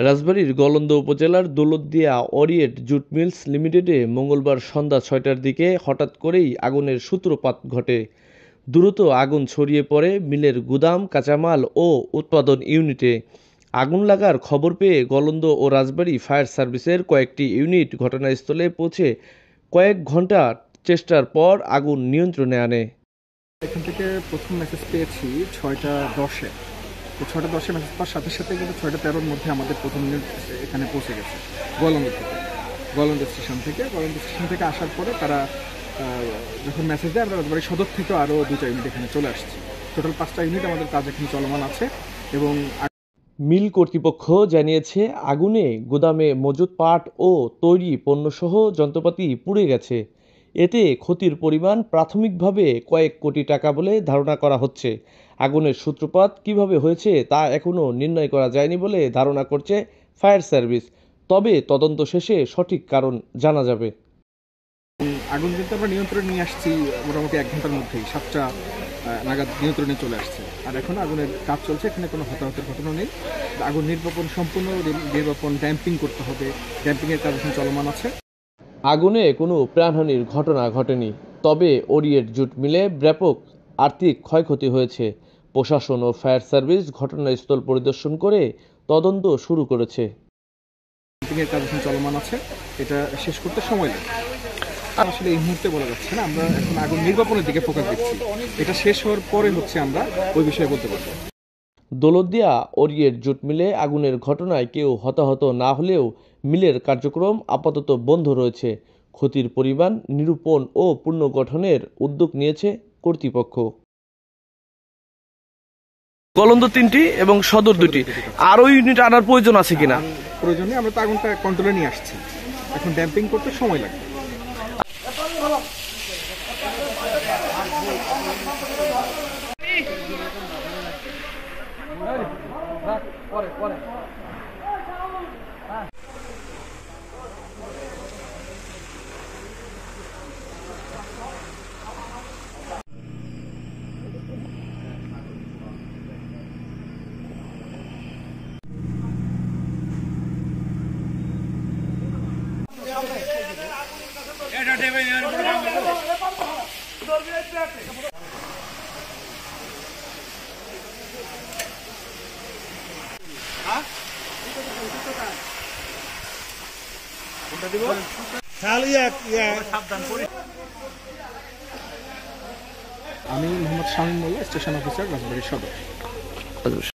রাজবাড়ীর গলন্দ উপজেলার Daulatdia Orient jute mills লিমিটেডে মঙ্গলবার সন্ধ্যা ৬টার দিকে হঠাৎ করেই আগুনের সূত্রপাত ঘটে। দ্রুত আগুন ছড়িয়ে পড়ে মিলের গুদাম, কাঁচামাল ও উৎপাদন ইউনিটে। আগুন লাগার খবর পেয়ে গলন্দ ও রাজবাড়ী ফায়ার সার্ভিসের কয়েকটি ইউনিট ঘটনাস্থলে পৌঁছে কয়েক ঘন্টা চেষ্টার পর আগুন নিয়ন্ত্রণে আনে। এখান থেকে প্রথম মেসেজ পেয়েছি ৬টা ১০-এ। তো ৬টা ১০-এ মেসেজ পাওয়ার সাথে সাথে কিন্তু ৬টা ১৩-র মধ্যে আমাদের প্রথম ইউনিট এখানে পৌঁছে গেছে গলন্দ থেকে। গলন্দ স্টেশন থেকে আসার পরে তারা যখন মেসেজ দেয় আমরা রাজবাড়ী সদর থেকেও আরও ২টা ইউনিট এখানে চলে আসছি। টোটাল ৫টা ইউনিট আমাদের কাজ এখানে চলমান আছে। এবং মিল কর্তৃপক্ষ জানিয়েছে, আগুনে গুদামে মজুত পাট ও তৈরি পণ্যসহ যন্ত্রপাতি পুড়ে গেছে। এতে ক্ষতির পরিমাণ প্রাথমিকভাবে কয়েক কোটি টাকা বলে ধারণা করা হচ্ছে। আগুনের সূত্রপাত কিভাবে হয়েছে তা এখনও নির্ণয় করা যায়নি বলে ধারণা করছে ফায়ার সার্ভিস। তবে তদন্ত শেষে সঠিক কারণ জানা যাবে। আগুন কিন্তু আমরা নিয়ন্ত্রণে নিয়ে আসছি মোটামুটি ১ ঘন্টার মধ্যেই ৭টা নাগাদ নিয়ন্ত্রণে চলে আসছে। আর এখন আগুনের কাজ চলছে, এখানে কোনো হতাহতের ঘটনা নেই। আগুন নির্বাপন সম্পূর্ণ ড্যাম্পিং করতে হবে, ড্যাম্পিংয়ের কাজ এখন চলমান আছে। আগুনে কোনো প্রাণহানির ঘটনা ঘটেনি, তবে ওরিয়েন্ট জুট মিলে ব্যাপক আর্থিক ক্ষয়ক্ষতি হয়েছে। প্রশাসন ও ফায়ার সার্ভিস ঘটনাস্থল পরিদর্শন করে তদন্ত শুরু করেছে। ড্যাম্পিংয়ের কাজ এখন চলমান আছে, এটা শেষ করতে সময় লাগে। আসলে এই মুহূর্তে বলা যাচ্ছে না, আমরা এখন আগুন নির্বাপনের দিকে ফোকাস দিচ্ছি। এটা শেষ হওয়ার পরে আমরা ওই বিষয়ে বলতে পারবো। দৌলতদিয়া ওরিয়েন্ট জুট মিলে আগুনের ঘটনায় কেউ হতাহত না হলেও মিলের কার্যক্রম আপাতত বন্ধ রয়েছে। ক্ষতির পরিমাণ নিরূপণ ও পুনর্গঠনের উদ্যোগ নিয়েছে কর্তৃপক্ষ। গলন্দ ৩টি এবং সদর ২টি, আরও ইউনিট আনার প্রয়োজন আছে কিনা? প্রয়োজনে আমরা তো আগুনটা কন্ট্রোলে নিয়ে আসছি, এখন ড্যাম্পিং করতে সময় লাগবে। আমি মোহাম্মদ শামীম মোল্লা, স্টেশন অফিসার, রাজবাড়ী সদর।